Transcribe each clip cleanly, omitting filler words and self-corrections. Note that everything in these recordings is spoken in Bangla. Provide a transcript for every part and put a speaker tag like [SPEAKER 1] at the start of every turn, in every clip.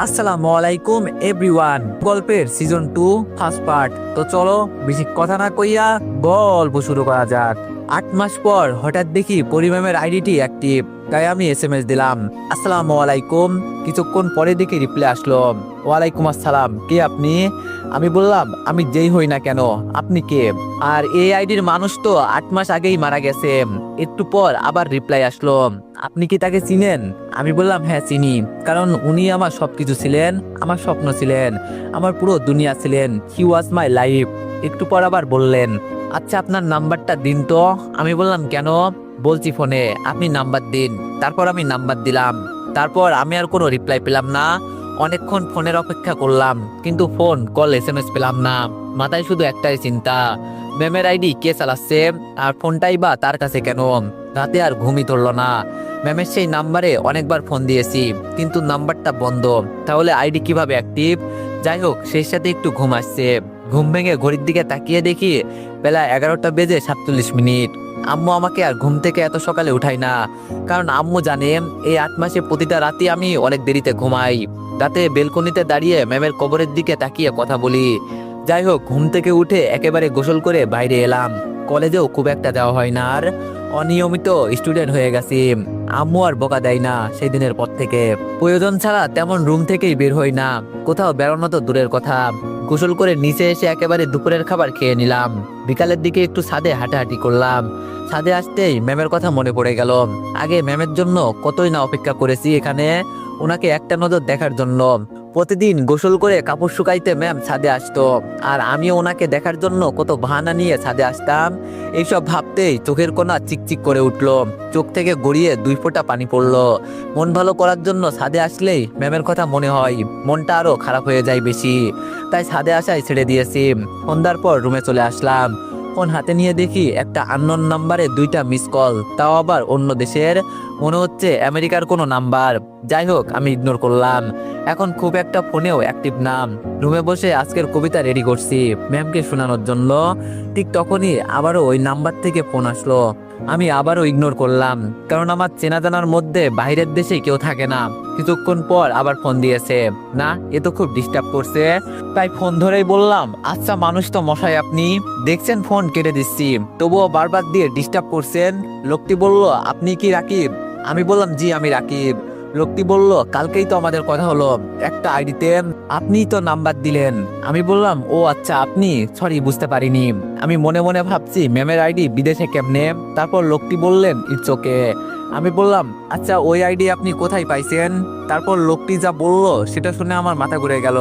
[SPEAKER 1] আসসালামু আলাইকুম এভরিওয়ান। গল্পের সিজন 2 ফার্স্ট পার্ট। তো চলো বেশি কথা না কইয়া গল্প শুরু করা যাক। 8 মাস পর হঠাৎ দেখি পরিমামের আইডিটি অ্যাক্টিভ, তাই আমি এসএমএস দিলাম, আসসালামু আলাইকুম। কিছুক্ষণ পরে দেখি রিপ্লাই আসলো, ওয়ালাইকুম আসসালাম, কে আপনি? আমি বললাম, আমি যেই হই না কেন, আপনি কে? আর এই আইডির মানুষ তো 8 মাস আগেই মারা গেছে। একটু পর আবার রিপ্লাই আসলো, আপনি কি তাকে চিনেন? আমি বললাম, হ্যাঁ চিনি, কারণ উনি আমার সবকিছু ছিলেন, আমার স্বপ্ন ছিলেন, আমার পুরো দুনিয়া ছিলেন। হি ওয়াজ মাই লাইফ। একটু পর আবার বললেন, আচ্ছা আপনার নাম্বারটা দিন তো। আমি বললাম, কেন? বলছি ফোনে, আপনি নাম্বার দিন। তারপর আমি নাম্বার দিলাম। তারপর আমি আর কোনো রিপ্লাই পেলাম না। অনেকক্ষণ ফোনের অপেক্ষা করলাম, কিন্তু ফোন কল এসএমএস পেলাম না। মাথায় শুধু একটাই চিন্তা, ম্যামের আইডি কে চালাচ্ছে, আর ফোনটাই বা তার কাছে কেন? রাতে আর ঘুমই ধরলো না। ম্যামের সেই নাম্বারে অনেকবার ফোন দিয়েছি, কিন্তু নাম্বারটা বন্ধ। তাহলে আইডি কিভাবে অ্যাক্টিভ? যাই হোক, সেই সাথে একটু ঘুম আসছে। ঘুম ভেঙে ঘড়ির দিকে তাকিয়ে দেখি বেলা 11টা বেজে 47 মিনিট। আম্মু আমাকে আর ঘুম থেকে এত সকালে উঠাই না, কারণ আম্মু জানে এই 8 মাসে প্রতিটা রাতে আমি অনেক দেরিতে ঘুমাই। রাতে বেলকনিতে দাঁড়িয়ে ম্যামের কবরের দিকে তাকিয়ে কথা বলি। যাই হোক, ঘুম থেকে উঠে একেবারে গোসল করে বাইরে এলাম। কলেজেও খুব একটা যাওয়া হয় না, আর অনিয়মিত স্টুডেন্ট হয়ে গেছি। আম্মু আর বকা দেয় না সেই দিনের পর থেকে। প্রয়োজন ছাড়া তেমন রুম থেকেই বের হই না, কোথাও বেরোনো তো দূরের কথা। গোসল করে নিচে এসে একেবারে দুপুরের খাবার খেয়ে নিলাম। বিকালের দিকে একটু ছাদে হাঁটাহাঁটি করলাম। ছাদে আসতেই ম্যামের কথা মনে পড়ে গেল। আগে ম্যামের জন্য কতই না অপেক্ষা করেছি এখানে, ওনাকে একটা নজর দেখার জন্য। প্রতিদিন গোসল করে কাপড় শুকাইতে ম্যাম ছাদে আসতো, আর আমিও ওনাকে দেখার জন্য কত বাহানা নিয়ে ছাদে আসতাম। এইসব ভাবতেই চোখের কোণা চিকচিক করে উঠলো, চোখ থেকে গড়িয়ে 2 ফোঁটা পানি পড়লো। মন ভালো করার জন্য ছাদে আসলেই ম্যামের কথা মনে হয়, মনটা আরো খারাপ হয়ে যায় বেশি। তাই ছাদে আসাই ছেড়ে দিয়েছি। সন্ধ্যার পর রুমে চলে আসলাম। ফোন হাতে নিয়ে দেখি একটা আননোন নাম্বারে 2টা মিস কল, তাও আবার অন্য দেশের। মনে হচ্ছে আমেরিকার কোনো নাম্বার। যাই হোক, আমি ইগনোর করলাম। এখন খুব একটা ফোনেও অ্যাক্টিভ নাম। রুমে বসে আজকের কবিতা রেডি করছি ম্যামকে শোনানোর জন্য। ঠিক তখনই আবারও ওই নাম্বার থেকে ফোন আসলো। আমি আবারও ইগনোর করলাম, কারণ আমার চেনা জানার মধ্যে বাইরের দেশে কেউ থাকে না। কিছুক্ষণ পর আবার ফোন দিয়েছে। না, এ তো খুব ডিস্টার্ব করছে। তাই ফোন ধরেই বললাম, আচ্ছা মানুষ তো মশাই আপনি, দেখছেন ফোন কেটে দিচ্ছি, তবুও বারবার দিয়ে ডিস্টার্ব করছেন। লোকটি বলল, আপনি কি রাকিব? আমি বললাম, জি আমি রাকিব। লোকটি বলল, কালকেই তো আমাদের কথা হলো, একটা আইডিতে আপনিই তো নাম্বার দিলেন। আমি বললাম, ও আচ্ছা আপনি, সরি বুঝতে পারিনি। আমি মনে মনে ভাবছি ম্যামের আইডি বিদেশে কেমনে। তারপর লোকটি বললেন, ইটস ওকে। আমি বললাম, আচ্ছা ওই আইডি আপনি কোথায় পাইছেন? তারপর লোকটি যা বলল সেটা শুনে আমার মাথা ঘুরে গেল।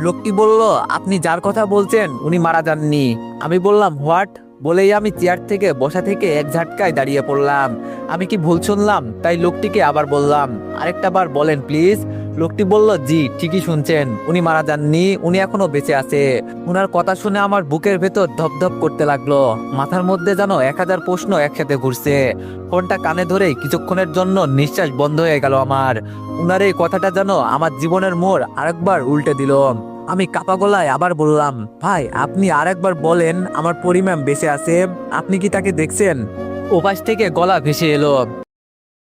[SPEAKER 1] লোকটি বলল, আপনি যার কথা বলছেন উনি মারা যাননি। আমি বললাম, হোয়াট? বলেই আমি চেয়ার থেকে বসা থেকে এক ঝাটকায় দাঁড়িয়ে পড়লাম। আমি কি ভুল শুনলাম? তাই লোকটিকে আবার বললাম, আরেকটা বার বলেন প্লিজ। লোকটি বলল, জি ঠিকই শুনছেন, উনি মারা যাননি, উনি এখনো বেঁচে আছে। উনার কথা শুনে আমার বুকের ভেতর ধপধপ করতে লাগলো। মাথার মধ্যে যেন 1000 প্রশ্ন একসাথে ঘুরছে। ফোনটা কানে ধরেই কিছুক্ষণের জন্য নিঃশ্বাস বন্ধ হয়ে গেল আমার। উনার এই কথাটা যেন আমার জীবনের মোড় আরেকবার উল্টে দিল। আমি কাপা গলায় আবার বললাম, ভাই আপনি আরেকবার বলেন, আমার পরিমাম বেঁচে আছে, আপনি কি তাকে দেখছেন? ওপাশ থেকে গলা ভেসে এলো,